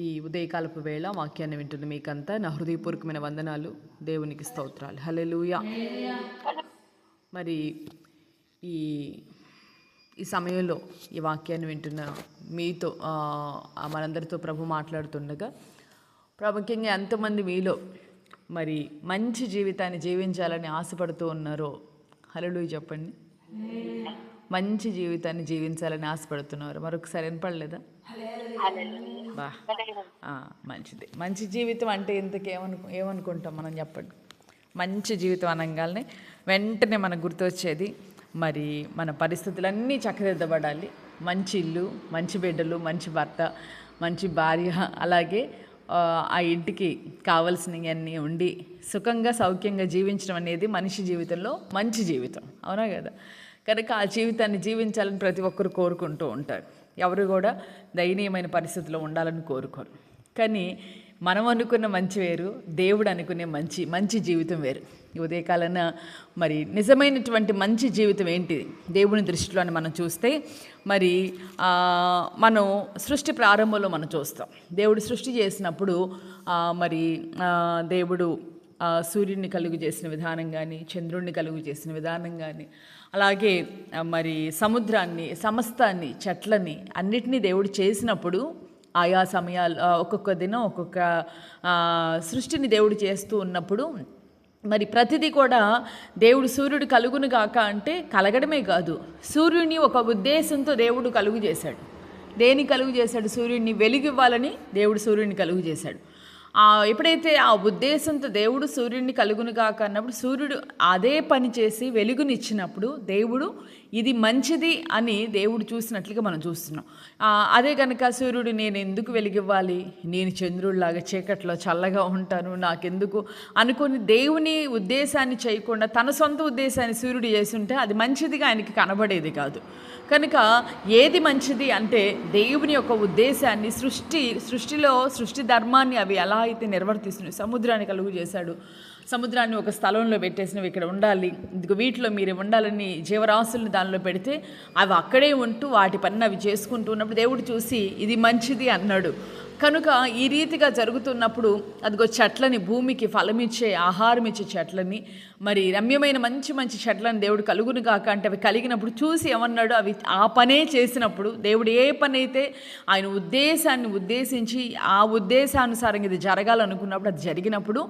ఈ ఉదయకాలపు వేళ వాక్యాన్ని వింటున్న మీకంతా నా హృదయపూర్వకమైన వందనాలు, దేవునికి స్తోత్రాలు. హల్లెలూయా. మరి ఈ ఈ సమయంలో ఈ వాక్యాన్ని వింటున్న మీతో మనందరితో ప్రభు మాట్లాడుతుండగా ప్రాముఖ్యంగా ఎంతమంది మీలో మరి మంచి జీవితాన్ని జీవించాలని ఆశపడుతూ ఉన్నారో హల్లెలూయా చెప్పండి. మంచి జీవితాన్ని జీవించాలని ఆశపడుతున్నారు. మరొకసారి వినపడలేదా? బా మంచిది. మంచి జీవితం అంటే ఇంతకు ఏమనుకుంటాం మనం చెప్పండి. మంచి జీవితం అనగానే వెంటనే మనకు గుర్తొచ్చేది మరి మన పరిస్థితులన్నీ చక్కదిద్దబడాలి. మంచి ఇల్లు, మంచి బిడ్డలు, మంచి భర్త, మంచి భార్య, అలాగే ఆ ఇంటికి కావలసినవన్నీ ఉండి సుఖంగా సౌఖ్యంగా జీవించడం అనేది మనిషి జీవితంలో మంచి జీవితం, అవునా కదా? కనుక ఆ జీవితాన్ని జీవించాలని ప్రతి ఒక్కరు కోరుకుంటూ ఉంటారు. ఎవరు కూడా దయనీయమైన పరిస్థితుల్లో ఉండాలని కోరుకోరు. కానీ మనం అనుకున్న మంచి వేరు, దేవుడు అనుకునే మంచి జీవితం వేరు. ఈ ఉదయకాలన మరి నిజమైనటువంటి మంచి జీవితం ఏంటి దేవుని దృష్టిలో అని మనం చూస్తే మరి మనం సృష్టి ప్రారంభంలో మనం చూస్తాం. దేవుడు సృష్టి చేసినప్పుడు మరి దేవుడు సూర్యుడిని కలుగు చేసిన విధానం కానీ, చంద్రుడిని కలుగు చేసిన విధానం కానీ, అలాగే మరి సముద్రాన్ని, సమస్తాన్ని, చెట్లని అన్నిటినీ దేవుడు చేసినప్పుడు ఆయా సమయాలు ఒక్కొక్క దినం ఒక్కొక్క సృష్టిని దేవుడు చేస్తూ ఉన్నప్పుడు మరి ప్రతిదీ కూడా దేవుడు సూర్యుడు కలుగును గాక అంటే కలగడమే కాదు, సూర్యుడిని ఒక ఉద్దేశంతో దేవుడు కలుగు చేశాడు. దేని కలుగు చేశాడు? సూర్యుడిని వెలుగు ఇవ్వాలని దేవుడు సూర్యుడిని కలుగు చేశాడు. ఎప్పుడైతే ఆ ఉద్దేశంతో దేవుడు సూర్యుడిని కలుగునుగాక అన్నప్పుడు సూర్యుడు అదే పని చేసి వెలుగునిచ్చినప్పుడు దేవుడు ఇది మంచిది అని దేవుడు చూసినట్లుగా మనం చూస్తున్నాం. అదే కనుక సూర్యుడు నేను ఎందుకు వెలిగివ్వాలి, నేను చంద్రుడిలాగా చీకట్లో చల్లగా ఉంటాను, నాకెందుకు అనుకుని దేవుని ఉద్దేశాన్ని చేయకుండా తన సొంత ఉద్దేశాన్ని సూర్యుడు చేస్తుంటే అది మంచిదిగా ఆయనకి కనబడేది కాదు. కనుక ఏది మంచిది అంటే దేవుని యొక్క ఉద్దేశాన్ని సృష్టిలో సృష్టి ధర్మాన్ని అవి ఎలా అయితే నిర్వర్తిస్తున్నాయి. సముద్రాన్ని కలుగు చేశాడు, సముద్రాన్ని ఒక స్థలంలో పెట్టేసినవి ఇక్కడ ఉండాలి, ఇదిగో వీటిలో మీరు ఉండాలని జీవరాశుల్ని దానిలో పెడితే అవి అక్కడే ఉంటూ వాటి పని అవి చేసుకుంటూ ఉన్నప్పుడు దేవుడు చూసి ఇది మంచిది అన్నాడు. కనుక ఈ రీతిగా జరుగుతున్నప్పుడు అదిగో చెట్లని, భూమికి ఫలమిచ్చే ఆహారం ఇచ్చే చెట్లని, మరి రమ్యమైన మంచి చెట్లను దేవుడు కలుగును కాక అంటే అవి కలిగినప్పుడు చూసి ఏమన్నాడు, అవి ఆ పనే చేసినప్పుడు దేవుడు ఏ పని అయితే ఆయన ఉద్దేశాన్ని ఉద్దేశించి ఆ ఉద్దేశానుసారంగా ఇది జరగాలనుకున్నప్పుడు అది జరిగినప్పుడు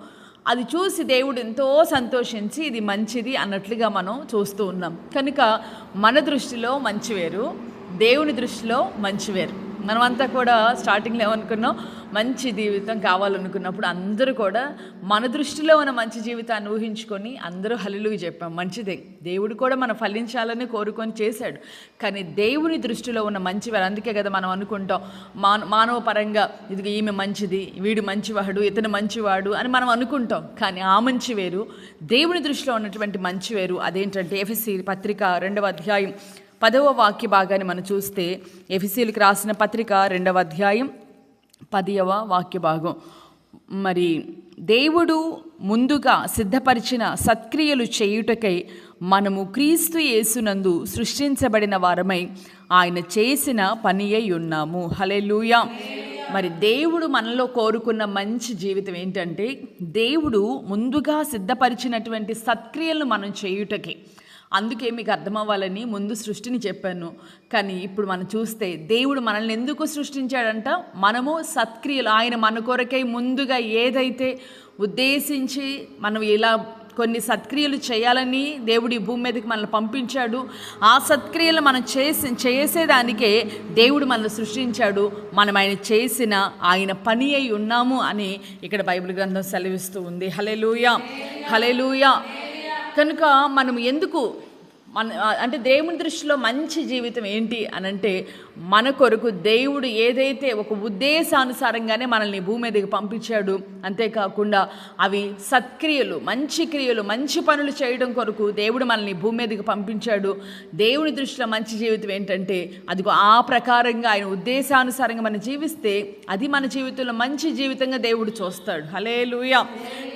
అది చూసి దేవుడు ఎంతో సంతోషించి ఇది మంచిది అన్నట్లుగా మనం చూస్తూ ఉన్నాం. కనుక మన దృష్టిలో మంచి వేరు, దేవుని దృష్టిలో మంచి వేరు. మనమంతా కూడా స్టార్టింగ్లో ఏమనుకున్నాం, మంచి జీవితం కావాలనుకున్నప్పుడు అందరూ కూడా మన దృష్టిలో ఉన్న మంచి జీవితాన్ని ఊహించుకొని అందరూ హల్లెలూయా చెప్పాం. మంచిదే, దేవుడు కూడా మనం ఫలించాలని కోరుకొని చేశాడు. కానీ దేవుని దృష్టిలో ఉన్న మంచి వేరు. అందుకే కదా మనం అనుకుంటాం మానవ పరంగా ఇది ఈమె మంచిది, వీడు మంచివాడు, ఇతను మంచివాడు అని మనం అనుకుంటాం. కానీ ఆ మంచి వేరు, దేవుని దృష్టిలో ఉన్నటువంటి మంచి వేరు. అదేంటంటే ఎఫెసీ పత్రిక 2వ అధ్యాయం 10వ వాక్య భాగాన్ని మనం చూస్తే, ఎఫెసీయులకు రాసిన పత్రిక 2వ అధ్యాయం 10వ వాక్య భాగం, మరి దేవుడు ముందుగా సిద్ధపరిచిన సత్క్రియలు చేయుటకై మనము క్రీస్తు యేసునందు సృష్టించబడిన వారమై ఆయన చేసిన పని అయి ఉన్నాము. హల్లెలూయా. మరి దేవుడు మనలో కోరుకున్న మంచి జీవితం ఏంటంటే దేవుడు ముందుగా సిద్ధపరిచినటువంటి సత్క్రియలను మనం చేయుటకే. అందుకే మీకు అర్థమవ్వాలని ముందు సృష్టిని చెప్పాను. కానీ ఇప్పుడు మనం చూస్తే దేవుడు మనల్ని ఎందుకు సృష్టించాడంట, మనము సత్క్రియలు, ఆయన మన కొరకై ముందుగా ఏదైతే ఉద్దేశించి మనం ఇలా కొన్ని సత్క్రియలు చేయాలని దేవుడు ఈ భూమి మీదకి మనల్ని పంపించాడు. ఆ సత్క్రియలు మనం చేసేదానికే దేవుడు మనల్ని సృష్టించాడు. మనం ఆయన చేసిన ఆయన పని అయి ఉన్నాము అని ఇక్కడ బైబిల్ గ్రంథం సెలవిస్తూ ఉంది. హల్లెలూయా, హల్లెలూయా. కనుక మనం ఎందుకు అంటే దేవుని దృష్టిలో మంచి జీవితం ఏంటి అనంటే మన కొరకు దేవుడు ఏదైతే ఒక ఉద్దేశానుసారంగానే మనల్ని భూమి మీదకి పంపించాడు. అంతేకాకుండా అవి సత్క్రియలు, మంచి క్రియలు, మంచి పనులు చేయడం కొరకు దేవుడు మనల్ని భూమి మీదకి పంపించాడు. దేవుని దృష్టిలో మంచి జీవితం ఏంటంటే అదిగో ఆ ప్రకారంగా ఆయన ఉద్దేశానుసారంగా మనం జీవిస్తే అది మన జీవితంలో మంచి జీవితంగా దేవుడు చూస్తాడు. హల్లెలూయా.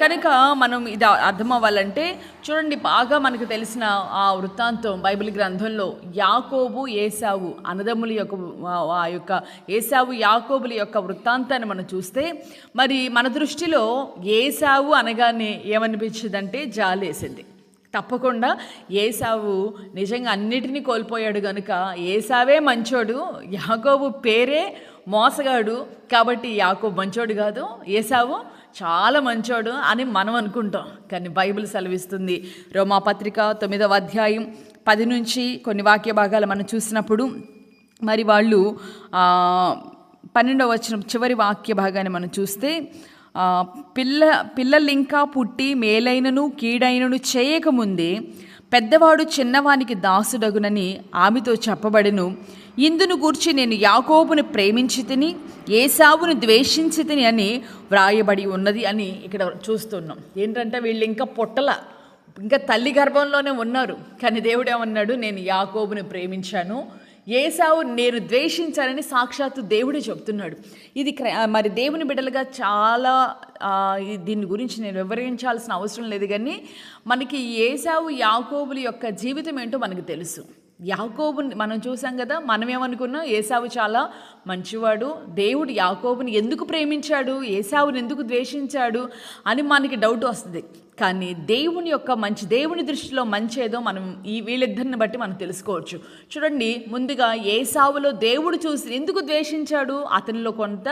కనుక మనం ఇది అర్థం అవ్వాలంటే చూడండి, బాగా మనకు తెలిసిన ఆ వృత్తాంతం బైబిల్ గ్రంథంలో యాకోబు ఏశావు అన్నదమ్ముల యొక్క ఆ యొక్క ఏశావు యాకోబుల యొక్క వృత్తాంతాన్ని మనం చూస్తే మరి మన దృష్టిలో ఏశావు అనగానే ఏమనిపించిందంటే జాలేసింది. తప్పకుండా ఏశావు నిజంగా అన్నిటినీ కోల్పోయాడు కనుక ఏశావే మంచోడు, యాకోబు పేరే మోసగాడు కాబట్టి యాకోబు మంచోడు కాదు, ఏశావు చాలా మంచోడు అని మనం అనుకుంటాం. కానీ బైబిల్ సెలవిస్తుంది, రోమాపత్రిక 9వ అధ్యాయం 10 నుంచి కొన్ని వాక్య భాగాలు మనం చూసినప్పుడు మరి వాళ్ళు 12వ వచనం చివరి వాక్య భాగాన్ని మనం చూస్తే పిల్లలింకా పుట్టి మేలైనను కీడైనను చేయకముందే పెద్దవాడు చిన్నవానికి దాసుడగునని ఆమెతో చెప్పబడెను. ఇందును గూర్చి నేను యాకోబుని ప్రేమించి తిని ఏశావును ద్వేషించి తిని అని వ్రాయబడి ఉన్నది అని ఇక్కడ చూస్తున్నాం. ఏంటంటే వీళ్ళు ఇంకా ఇంకా తల్లి గర్భంలోనే ఉన్నారు. కానీ దేవుడు ఏమన్నాడు, నేను యాకోబుని ప్రేమించాను, ఏశావు నేను ద్వేషించానని సాక్షాత్తు దేవుడే చెప్తున్నాడు. ఇది మరి దేవుని బిడ్డలుగా చాలా దీని గురించి నేను వివరించాల్సిన అవసరం లేదు. కానీ మనకి ఏశావు యాకోబుల యొక్క జీవితం ఏంటో మనకు తెలుసు. యాకోబుని మనం చూసాం కదా, మనం ఏమనుకున్నాం, ఏశావు చాలా మంచివాడు, దేవుడు యాకోబుని ఎందుకు ప్రేమించాడు, ఏశావుని ఎందుకు ద్వేషించాడు అని మనకి డౌట్ వస్తుంది. కానీ దేవుని దృష్టిలో మంచి ఏదో మనం వీళ్ళిద్దరిని బట్టి మనం తెలుసుకోవచ్చు. చూడండి, ముందుగా ఏశావులో దేవుడు చూసి ఎందుకు ద్వేషించాడు, అతనిలో కొంత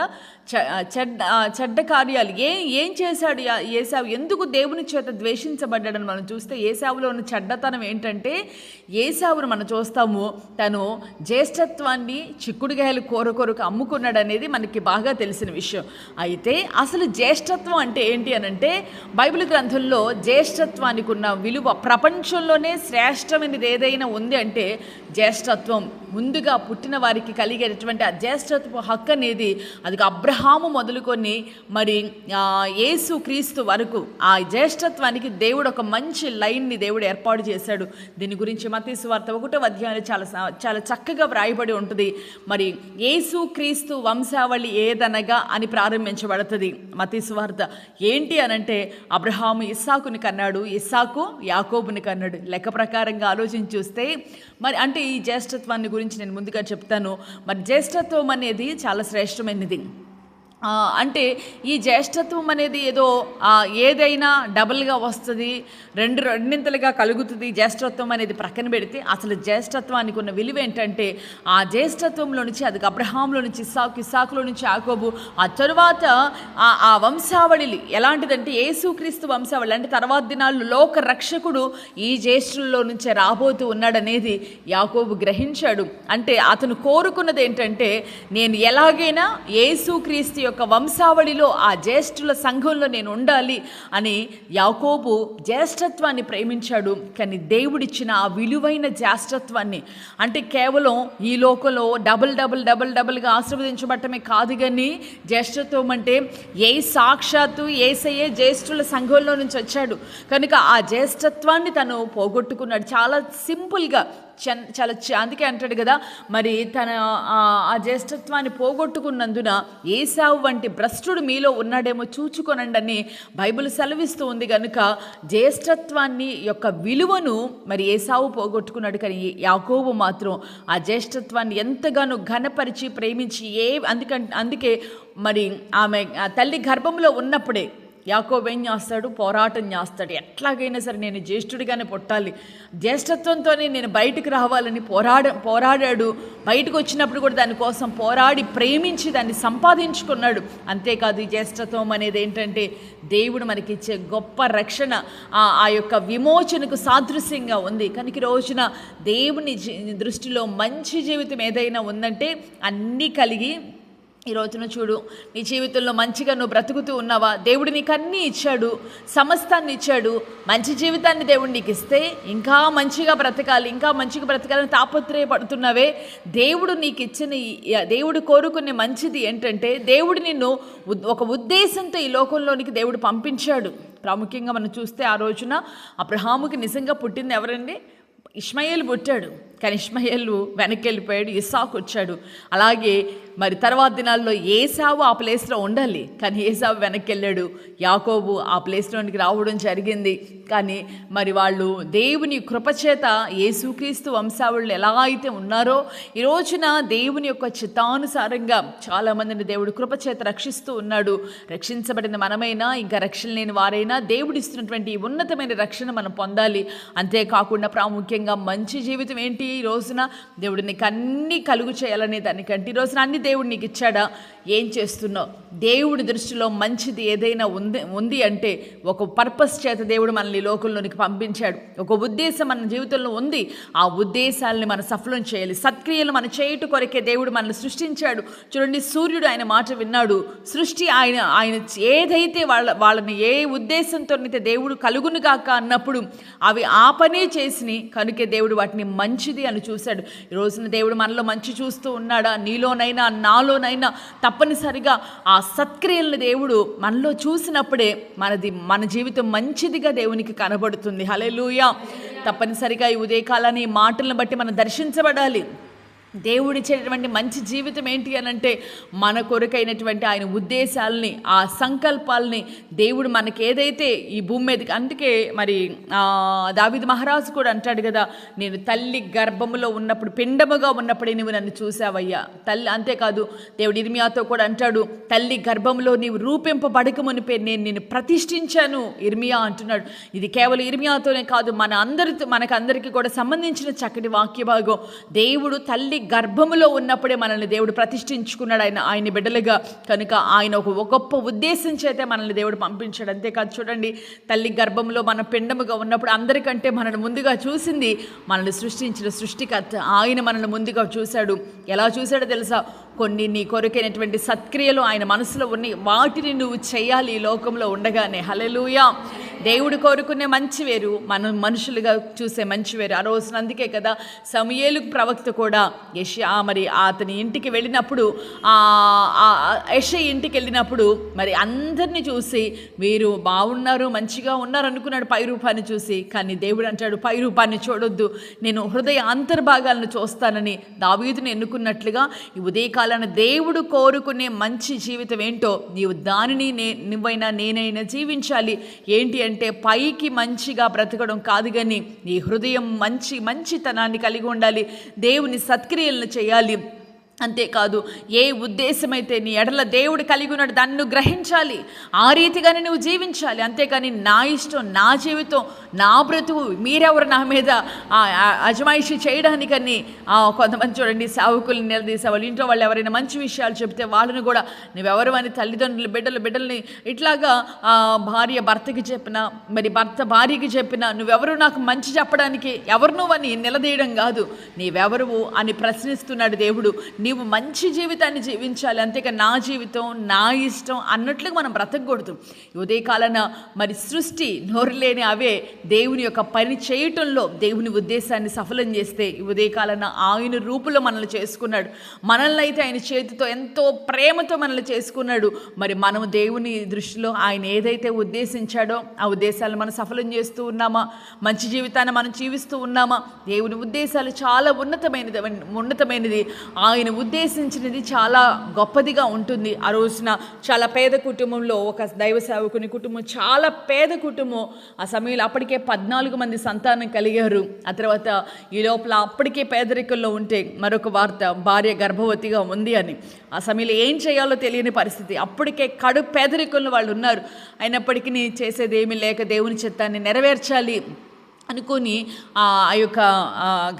చెడ్డ కార్యాలు ఏం చేశాడు ఏశావు, ఎందుకు దేవుని చేత ద్వేషించబడ్డాడని మనం చూస్తే ఏశావులో ఉన్న చెడ్డతనం ఏంటంటే, ఏశావును మనం చూస్తాము తను జ్యేష్ఠత్వాన్ని చిక్కుడుగాయలు కొరకు అమ్ముకున్నాడు అనేది మనకి బాగా తెలిసిన విషయం. అయితే అసలు జ్యేష్ఠత్వం అంటే ఏంటి అనంటే, బైబిల్ గ్రంథంలో జ్యేష్ఠత్వానికి ఉన్న విలువ, ప్రపంచంలోనే శ్రేష్టమైనది ఏదైనా ఉంది అంటే జ్యేష్ఠత్వం. ముందుగా పుట్టిన వారికి కలిగేటటువంటి ఆ జ్యేష్ఠత్వ హక్కు అనేది అది అబ్రహాము మొదలుకొని మరి యేసు క్రీస్తు వరకు ఆ జ్యేష్ఠత్వానికి దేవుడు ఒక మంచి లైన్ని దేవుడు ఏర్పాటు చేశాడు. దీని గురించి మత్తయి సువార్త 1వ అధ్యాయంలో చాలా చక్కగా వ్రాయబడి ఉంటుంది. మరి యేసు క్రీస్తు వంశావళి ఏదనగా అని ప్రారంభించబడుతుంది మత్తయి సువార్త. ఏంటి అనంటే, అబ్రహాము ఇస్సాకుని కన్నాడు, ఇస్సాకు యాకోబుని కన్నాడు. లెక్క ప్రకారంగా ఆలోచించి చూస్తే మరి అంటే ఈ జ్యేష్ఠత్వాన్ని గురించి నేను ముందుగా చెప్తాను. మరి జ్యేష్ఠత్వం అనేది చాలా శ్రేష్టమైనది. అంటే ఈ జ్యేష్ఠత్వం అనేది ఏదో ఏదైనా డబుల్గా వస్తుంది, రెండింతలుగా కలుగుతుంది. జ్యేష్ఠత్వం అనేది ప్రక్కన పెడితే అసలు జ్యేష్ఠత్వానికి ఉన్న విలువ ఏంటంటే, ఆ జ్యేష్ఠత్వంలో నుంచి అది అబ్రహాంలో నుంచి ఇస్సాకులో నుంచి యాకోబు, ఆ తరువాత ఆ వంశావళి ఎలాంటిదంటే యేసుక్రీస్తు వంశావళి, అంటే తర్వాత దినాల్లో లోక రక్షకుడు ఈ జ్యేష్ఠుల్లో నుంచే రాబోతూ ఉన్నాడనేది యాకోబు గ్రహించాడు. అంటే అతను కోరుకున్నది ఏంటంటే, నేను ఎలాగైనా యేసుక్రీస్తు యొక్క వంశావళిలో ఆ జ్యేష్ఠుల సంఘంలో నేను ఉండాలి అని యాకోబు జ్యేష్ఠత్వాన్ని ప్రేమించాడు. కానీ దేవుడిచ్చిన ఆ విలువైన జ్యేష్ఠత్వాన్ని, అంటే కేవలం ఈ లోకంలో డబుల్గా ఆశీర్వదించబడటమే కాదు, కానీ జ్యేష్ఠత్వం అంటే సాక్షాత్తు యేసయ్యే జ్యేష్ఠుల సంఘంలో నుంచి వచ్చాడు కనుక ఆ జ్యేష్ఠత్వాన్ని తను పోగొట్టుకున్నాడు. చాలా సింపుల్గా అందుకే అంటాడు కదా, మరి తన ఆ జ్యేష్ఠత్వాన్ని పోగొట్టుకున్నందున ఏశావు వంటి భ్రష్టుడు మీలో ఉన్నాడేమో చూచుకొనండి అని బైబిల్ సెలవిస్తూ ఉంది. కనుక జ్యేష్ఠత్వాన్ని యొక్క విలువను మరి ఏశావు పోగొట్టుకున్నాడు. కానీ యాకోబు మాత్రం ఆ జ్యేష్ఠత్వాన్ని ఎంతగానో ఘనపరిచి ప్రేమించి అందుకే మరి ఆమె తల్లి గర్భంలో ఉన్నప్పుడే యాకోబు ఏం చేస్తాడు, పోరాటం చేస్తాడు. ఎట్లాగైనా సరే నేను జ్యేష్ఠుడిగానే పుట్టాలి, జ్యేష్ఠత్వంతోనే నేను బయటకు రావాలని పోరాడాడు. బయటకు వచ్చినప్పుడు కూడా దానికోసం పోరాడి ప్రేమించి దాన్ని సంపాదించుకున్నాడు. అంతేకాదు, ఈ జ్యేష్ఠత్వం అనేది ఏంటంటే దేవుడు మనకిచ్చే గొప్ప రక్షణ, ఆ యొక్క విమోచనకు సాదృశ్యంగా ఉంది. కనుక ఈ రోజున దేవుని దృష్టిలో మంచి జీవితం ఏదైనా ఉందంటే అన్నీ కలిగి ఈ రోజున చూడు, నీ జీవితంలో మంచిగా నువ్వు బ్రతుకుతూ ఉన్నావా? దేవుడు నీకు అన్నీ ఇచ్చాడు, సమస్తాన్ని ఇచ్చాడు. మంచి జీవితాన్ని దేవుడు నీకు ఇస్తే ఇంకా మంచిగా బ్రతకాలని తాపత్రయపడుతున్నావే. దేవుడు నీకు ఇచ్చిన దేవుడు కోరుకునే మంచిది ఏంటంటే, దేవుడు నిన్ను ఒక ఉద్దేశంతో ఈ లోకంలోనికి దేవుడు పంపించాడు. ప్రాముఖ్యంగా మనం చూస్తే ఆ రోజున అబ్రహాముకి నిజంగా పుట్టింది ఎవరండి? ఇష్మాయేలు పుట్టాడు. కానీ ఇష్మాయేలు వెనక్కి వెళ్ళిపోయాడు, ఇస్సాకు వచ్చాడు. అలాగే మరి తర్వాత దినాల్లో ఏసావు ఆ ప్లేస్లో ఉండాలి, కానీ ఏసావు వెనక్కి వెళ్ళాడు. యాకోబు ఆ ప్లేస్లోనికి రావడం జరిగింది. కానీ మరి వాళ్ళు దేవుని కృపచేత యేసుక్రీస్తు వంశావళులు ఎలా అయితే ఉన్నారో ఈ రోజున దేవుని యొక్క చిత్తానుసారంగా చాలామందిని దేవుడు కృపచేత రక్షిస్తూ ఉన్నాడు. రక్షించబడిన మనమైనా ఇంకా రక్షణ లేని వారైనా దేవుడు ఇస్తున్నటువంటి ఉన్నతమైన రక్షణ మనం పొందాలి. అంతేకాకుండా ప్రాముఖ్యంగా మంచి జీవితం ఏంటి? ఈ రోజున దేవుడు నీకు అన్నీ కలుగు చేయాలనే దానికంటే ఈ రోజున అన్ని దేవుడు నీకు ఇచ్చాడా? ఏం చేస్తున్నావు? దేవుడి దృష్టిలో మంచిది ఏదైనా ఉంది అంటే ఒక పర్పస్ చేత దేవుడు మనల్ని లోకంలోనికి పంపించాడు. ఒక ఉద్దేశం మన జీవితంలో ఉంది. ఆ ఉద్దేశాలని మనం సఫలం చేయాలి. సత్క్రియలు మనం చేయుట కొరకే దేవుడు మనల్ని సృష్టించాడు. చూడండి, సూర్యుడు ఆయన మాట విన్నాడు. సృష్టి ఆయన ఏదైతే వాళ్ళని ఏ ఉద్దేశంతో అయితే దేవుడు కలుగును కాక అన్నప్పుడు అవి ఆ పనే చేసి కనుకే దేవుడు వాటిని మంచిది అని చూశాడు. ఈ రోజున దేవుడు మనలో మంచి చూస్తూ ఉన్నాడా? నీలోనైనా నాలోనైనా తప్పనిసరిగా ఆ సత్క్రియలను దేవుడు మనలో చూసినప్పుడే మన జీవితం మంచిదిగా దేవునికి కనబడుతుంది. హల్లెలూయా. తప్పనిసరిగా ఈ ఉదయకాలాన్ని ఈ మాటలను బట్టి మనం దర్శించబడాలి. దేవుడిచ్చేటటువంటి మంచి జీవితం ఏంటి అని అంటే మన కొరకైనటువంటి ఆయన ఉద్దేశాలని, ఆ సంకల్పాలని దేవుడు మనకి ఏదైతే ఈ భూమి మీదకి, అందుకే మరి దావీదు మహారాజు కూడా అంటాడు కదా, నేను తల్లి గర్భములో ఉన్నప్పుడు, పిండముగా ఉన్నప్పుడే నువ్వు నన్ను చూసావయ్యా. అంతేకాదు దేవుడు ఇర్మియాతో కూడా అంటాడు, తల్లి గర్భంలో నీవు రూపింపబడక మునిపే నేను నిన్ను ప్రతిష్ఠించాను ఇర్మియా అంటున్నాడు. ఇది కేవలం ఇర్మియాతోనే కాదు, మనకందరికీ కూడా సంబంధించిన చక్కటి వాక్య భాగం. దేవుడు తల్లి గర్భములో ఉన్నప్పుడే మనల్ని దేవుడు ప్రతిష్ఠించుకున్నాడు ఆయన బిడ్డలుగా. కనుక ఆయన ఒక గొప్ప ఉద్దేశం చేతే మనల్ని దేవుడు పంపించాడు. అంతేకాదు చూడండి, తల్లి గర్భంలో మన పిండముగా ఉన్నప్పుడు అందరికంటే మనల్ని ముందుగా చూసింది మనల్ని సృష్టించిన సృష్టికర్త. ఆయన మనల్ని ముందుగా చూశాడు. ఎలా చూశాడో తెలుసా? కొన్ని నీ కొరకైనటువంటి సత్క్రియలు ఆయన మనసులో ఉన్నాయి, వాటిని నువ్వు చేయాలి ఈ లోకంలో ఉండగానే. హల్లెలూయా. దేవుడు కోరుకునే మంచి వేరు, మనం మనుషులుగా చూసే మంచి వేరు. ఆ రోజున అందుకే కదా సమూయేలు ప్రవక్త కూడా మరి అతని ఇంటికి వెళ్ళినప్పుడు, యెషయా ఇంటికి వెళ్ళినప్పుడు మరి అందరినీ చూసి వీరు బాగున్నారు, మంచిగా ఉన్నారు అనుకున్నాడు పై రూపాన్ని చూసి. కానీ దేవుడు అంటాడు, పై రూపాన్ని చూడొద్దు, నేను హృదయ అంతర్భాగాలను చూస్తానని దావీదుని ఎన్నుకున్నట్లుగా ఈ ఉదయకాలాన దేవుడు కోరుకునే మంచి జీవితం ఏంటో నీవు దానిని నువ్వైనా నేనైనా జీవించాలి. ఏంటి అంటే పైకి మంచిగా బ్రతకడం కాదు, కానీ నీ హృదయం మంచితనాన్ని కలిగి ఉండాలి. దేవుని సత్క్రియలను చేయాలి. అంతేకాదు ఏ ఉద్దేశమైతే నీ ఎడల దేవుడు కలిగి ఉన్నాడు దాన్ని నువ్వు గ్రహించాలి, ఆ రీతిగానే నువ్వు జీవించాలి. అంతేకాని నా ఇష్టం, నా జీవితం, నా బ్రతుకు, మీరెవరు నా మీద అజమాయిషి చేయడానికని కొంతమంది చూడండి సేవకుల్ని నిలదీసేవాళ్ళు. ఇంట్లో వాళ్ళు ఎవరైనా మంచి విషయాలు చెప్తే వాళ్ళని కూడా నువ్వెవరు అని తల్లిదండ్రులు బిడ్డల్ని ఇట్లాగా భార్య భర్తకి చెప్పినా, మరి భర్త భార్యకి చెప్పినా నువ్వెవరు నాకు మంచి చెప్పడానికి, ఎవరు నువ్వని నిలదీయడం కాదు, నీవెవరు అని ప్రశ్నిస్తున్నాడు దేవుడు. నీవు మంచి జీవితాన్ని జీవించాలి, అంతేకా నా జీవితం నా ఇష్టం అన్నట్లుగా మనం బ్రతకూడదు. ఉదయకాలన మరి సృష్టి నోరు లేని అవే దేవుని యొక్క పని చేయటంలో దేవుని ఉద్దేశాన్ని సఫలం చేస్తే ఉదయకాలన ఆయన రూపులో మనల్ని చేసుకున్నాడు. మనల్ని అయితే ఆయన చేతితో ఎంతో ప్రేమతో మనల్ని చేసుకున్నాడు. మరి మనము దేవుని దృష్టిలో ఆయన ఏదైతే ఉద్దేశించాడో ఆ ఉద్దేశాలను మనం సఫలం చేస్తూ ఉన్నామా? మంచి జీవితాన్ని మనం జీవిస్తూ ఉన్నామా? దేవుని ఉద్దేశాలు చాలా ఉన్నతమైనది. ఆయన ఉద్దేశించినది చాలా గొప్పదిగా ఉంటుంది. ఆ రోజున చాలా పేద కుటుంబంలో ఒక దైవ సేవకుని కుటుంబం, చాలా పేద కుటుంబం. ఆ సమయంలో అప్పటికే 14 మంది సంతానం కలిగారు. ఆ తర్వాత ఈ లోపల అప్పటికే పేదరికంలో ఉంటే మరొక వార్త, భార్య గర్భవతిగా ఉంది అని. ఆ సమయంలో ఏం చేయాలో తెలియని పరిస్థితి, అప్పటికే కడు పేదరికంలో వాళ్ళు ఉన్నారు. అయినప్పటికీ చేసేది ఏమీ లేక దేవుని చిత్తాన్ని నెరవేర్చాలి అనుకొని ఆ యొక్క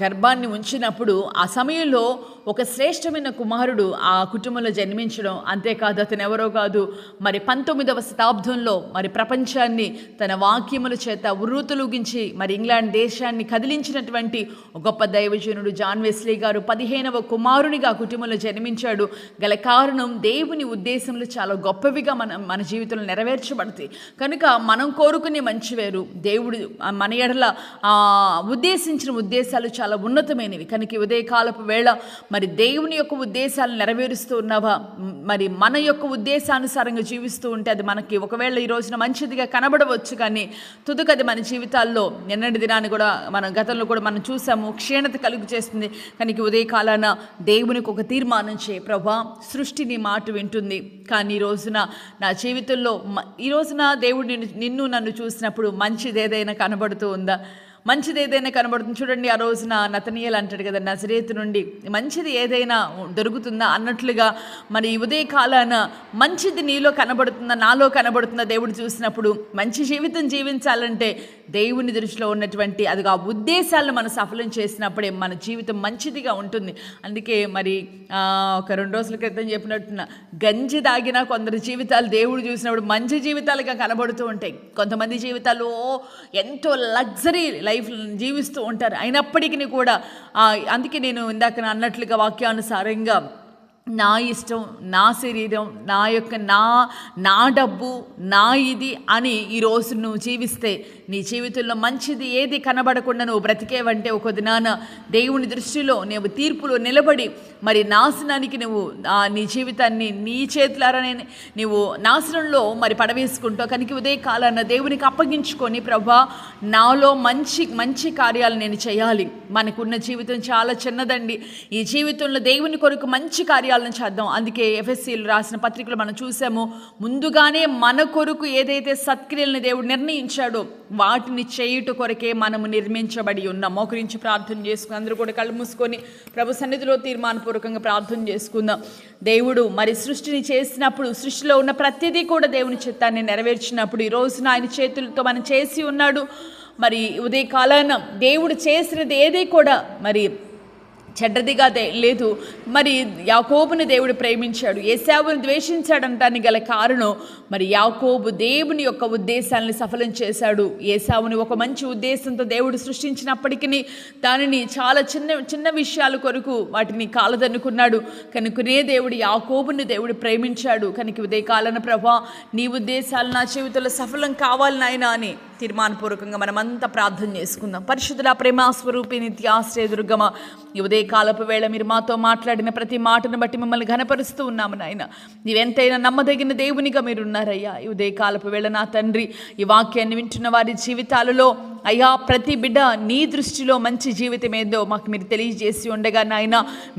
గర్భాన్ని ఉంచినప్పుడు ఆ సమయంలో ఒక శ్రేష్టమైన కుమారుడు ఆ కుటుంబంలో జన్మించడం. అంతేకాదు అతను ఎవరో కాదు, మరి 19వ శతాబ్దంలో మరి ప్రపంచాన్ని తన వాక్యముల చేత ఉర్రూతలూగించి మరి ఇంగ్లాండ్ దేశాన్ని కదిలించినటువంటి గొప్ప దైవజనుడు జాన్ వెస్లీ గారు 15వ కుమారునిగా కుటుంబంలో జన్మించాడు. గల కారణం దేవుని ఉద్దేశంలో చాలా గొప్పవిగా మన జీవితంలో నెరవేర్చబడతాయి. కనుక మనం కోరుకునే మంచి వేరు, దేవుడు మన ఎడల ఉద్దేశించిన ఉద్దేశాలు చాలా ఉన్నతమైనవి. కనుక ఉదయకాలపు వేళ మరి దేవుని యొక్క ఉద్దేశాలు నెరవేరుస్తూ ఉన్నావా? మరి మన యొక్క ఉద్దేశానుసారంగా జీవిస్తూ ఉంటే అది మనకి ఒకవేళ ఈ రోజున మంచిదిగా కనబడవచ్చు, కానీ తుదకది మన జీవితాల్లో నిన్నటి దినాన్ని కూడా మన గతంలో కూడా మనం చూసాము, క్షీణత కలుగు చేస్తుంది. కనుక ఉదయకాలాన దేవునికి ఒక తీర్మానం చేయి, ప్రభా సృష్టి నీ మాట వింటుంది, కానీ ఈ రోజున నా జీవితంలో ఈ రోజున దేవుడు నిన్ను నన్ను చూసినప్పుడు మంచిది ఏదైనా కనబడుతూ ఉందా? మంచిది ఏదైనా కనబడుతుంది. చూడండి, ఆ రోజున నతనీయేలు అంటాడు కదా, నజరేతు నుండి మంచిది ఏదైనా దొరుకుతుందా అన్నట్లుగా మరి ఉదయ కాలాన మంచిది నీలో కనబడుతుందా, నాలో కనబడుతుందా? దేవుడు చూసినప్పుడు మంచి జీవితం జీవించాలంటే దేవుని దృష్టిలో ఉన్నటువంటి అది ఆ ఉద్దేశాలను మనం సఫలం చేసినప్పుడే మన జీవితం మంచిదిగా ఉంటుంది. అందుకే మరి ఒక 2 రోజుల క్రితం చెప్పినట్టున్న గంజి దాగిన కొందరి జీవితాలు దేవుడు చూసినప్పుడు మంచి జీవితాలుగా కనబడుతూ ఉంటాయి. కొంతమంది జీవితాలు ఎంతో లగ్జరీ లైఫ్ జీవిస్తూ ఉంటారు. అయినప్పటికీ కూడా అందుకే నేను ఇందాక అన్నట్లుగా వాక్యానుసారంగా నా ఇష్టం, నా శరీరం, నా డబ్బు, నా ఇది అని ఈరోజు నువ్వు జీవిస్తే నీ జీవితంలో మంచిది ఏది కనబడకుండా నువ్వు బ్రతికేవంటే ఒక దినాన దేవుని దృష్టిలో నువ్వు తీర్పులో నిలబడి మరి నాశనానికి నువ్వు నీ జీవితాన్ని నీ చేతులారనే నువ్వు నాశనంలో మరి పడవేసుకుంటావు. కనుక ఉదయ కాలాన దేవునికి అప్పగించుకొని, ప్రభా నాలో మంచి కార్యాలు నేను చేయాలి. మనకున్న జీవితం చాలా చిన్నదండి. ఈ జీవితంలో దేవుని కొరకు మంచి కార్యాలను చేద్దాం. అందుకే ఎఫెసీలు రాసిన పత్రికలు మనం చూసాము, ముందుగానే మన కొరకు ఏదైతే సత్క్రియలను దేవుడు నిర్ణయించాడో వాటిని చేయుట కొరకే మనము నిర్మించబడి ఉన్నాం. మోకరించి ప్రార్థన చేసుకుని అందరూ కూడా కళ్ళు మూసుకొని ప్రభు సన్నిధిలో తీర్మానపూర్వకంగా ప్రార్థన చేసుకుందాం. దేవుడు మరి సృష్టిని చేసినప్పుడు సృష్టిలో ఉన్న ప్రతిదీ కూడా దేవుని చిత్తాన్ని నెరవేర్చినప్పుడు ఈ రోజున ఆయన చేతులతో మనం చేసి ఉన్నాడు. మరి ఉదయ కాలాన దేవుడు చేసినది ఏది కూడా మరి చెడ్డదిగా లేదు. మరి యాకోబుని దేవుడు ప్రేమించాడు, ఏశావుని ద్వేషించాడంటానికి గల కారణం మరి యాకోబు దేవుని యొక్క ఉద్దేశాలను సఫలం చేశాడు. ఏశావుని ఒక మంచి ఉద్దేశంతో దేవుడు సృష్టించినప్పటికీ దానిని చాలా చిన్న విషయాల కొరకు వాటిని కాలదన్నుకున్నాడు. కనుకనే దేవుడు యాకోబుని దేవుడు ప్రేమించాడు. కనుక ఉదయకాలన ప్రభా నీ ఉద్దేశాలు నా జీవితంలో సఫలం కావాలి నాయనా అని తీర్మానపూర్వకంగా మనమంతా ప్రార్థన చేసుకుందాం. పరిశుద్ధుల ప్రేమ స్వరూపి నిత్యాశ్రయ దుర్గమ, ఈ ఉదయకాలపు వేళ మీరు మాతో మాట్లాడిన ప్రతి మాటను బట్టి మిమ్మల్ని ఘనపరుస్తూ ఉన్నాము నాయన. నీవెంతైనా నమ్మదగిన దేవునిగా మీరు ఉన్నారయ్యా. ఈ ఉదయకాలపు వేళ నా తండ్రి ఈ వాక్యాన్ని వింటున్న వారి జీవితాలలో అయ్యా ప్రతి బిడ్డ నీ దృష్టిలో మంచి జీవితం ఏదో మాకు మీరు తెలియజేసి ఉండగా నాయన,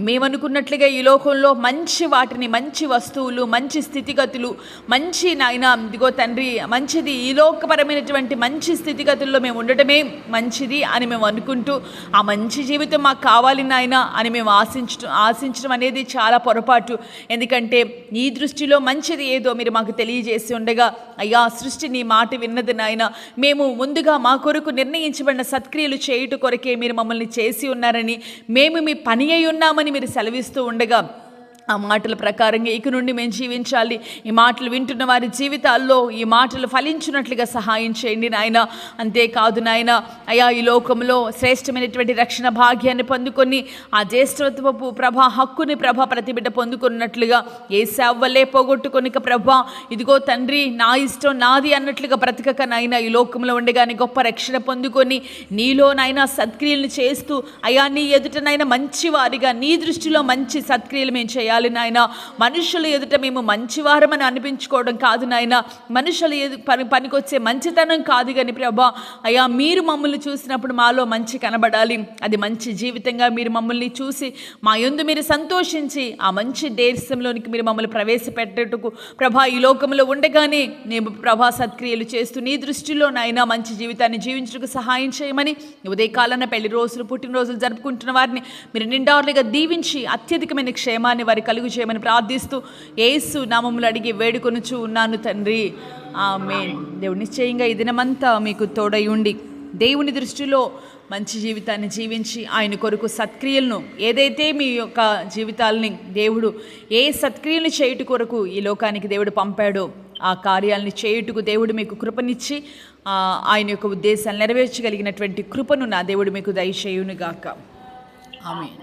మేమనుకున్నట్లుగా ఈ లోకంలో మంచి వాటిని, మంచి వస్తువులు, మంచి స్థితిగతులు, మంచి నాయన ఇదిగో తండ్రి మంచిది ఈ లోకపరమైనటువంటి మంచి స్థితిగతుల్లో మేము ఉండటమే మంచిది అని మేము అనుకుంటూ ఆ మంచి జీవితం మాకు కావాలి నాయన అని మేము ఆశించడం అనేది చాలా పొరపాటు. ఎందుకంటే నీ దృష్టిలో మంచిది ఏదో మీరు మాకు తెలియజేసి ఉండగా అయ్యా సృష్టి నీ మాట విన్నది నాయన. మేము ముందుగా మా కొరకు నిర్ణయించబడిన సత్క్రియలు చేయుట కొరకే మీరు మమ్మల్ని చేసి ఉన్నారని, మేము మీ పని అయి ఉన్నామని మీరు సెలవిస్తూ ఉండగా ఆ మాటల ప్రకారంగా ఇక నుండి మేము జీవించాలి. ఈ మాటలు వింటున్న వారి జీవితాల్లో ఈ మాటలు ఫలించినట్లుగా సహాయం చేయండి నాయన. అంతేకాదు నాయన అయా ఈ లోకంలో శ్రేష్టమైనటువంటి రక్షణ భాగ్యాన్ని పొందుకొని ఆ జ్యేష్ఠత్వపు హక్కుని ప్రతి బిడ్డ పొందుకున్నట్లుగా ఏశావు వల్లే పోగొట్టుకొని ఇదిగో తండ్రి నా ఇష్టం నాది అన్నట్లుగా బ్రతకక నాయన ఈ లోకంలో ఉండగానే గొప్ప రక్షణ పొందుకొని నీలో నాయన సత్క్రియలను చేస్తూ అయా నీ ఎదుట నాయన మంచి వారిగా నీ దృష్టిలో మంచి సత్క్రియలు మేము చేయాలి నాయన. మనుషుల ఎదుట మేము మంచివారమని అనిపించుకోవడం కాదు నాయన, మనుషుల పనికొచ్చే మంచితనం కాదు కానీ ప్రభా అయ్యా మీరు మమ్మల్ని చూసినప్పుడు మాలో మంచి కనబడాలి. అది మంచి జీవితంగా మీరు మమ్మల్ని చూసి మా యందు మీరు సంతోషించి ఆ మంచి దేశంలోనికి మీరు మమ్మల్ని ప్రవేశపెట్టేటకు ప్రభా ఈ లోకంలో ఉండగానే నేను ప్రభా సత్క్రియలు చేస్తూ నీ దృష్టిలో నాయన మంచి జీవితాన్ని జీవించడానికి సహాయం చేయమని ఉదయకాలన పెళ్లి రోజులు పుట్టినరోజులు జరుపుకుంటున్న వారిని మీరు నిండారులుగా దీవించి అత్యధికమైన క్షేమాన్ని వారి కలుగు చేయమని ప్రార్థిస్తూ యేసు నామములో అడిగి వేడుకొనుచు ఉన్నాను తండ్రి, ఆమేన్. దేవుడు నిశ్చయంగా ఈ దినమంతా మీకు తోడై ఉండి దేవుని దృష్టిలో మంచి జీవితాన్ని జీవించి ఆయన కొరకు సత్క్రియలను ఏదైతే మీ యొక్క జీవితాలని దేవుడు ఏ సత్క్రియలను చేయుట కొరకు ఈ లోకానికి దేవుడు పంపాడో ఆ కార్యాలను చేయుటకు దేవుడు మీకు కృపనిచ్చి ఆయన యొక్క ఉద్దేశాలు నెరవేర్చగలిగినటువంటి కృపను నా దేవుడు మీకు దయచేయునుగాక. ఆమేన్.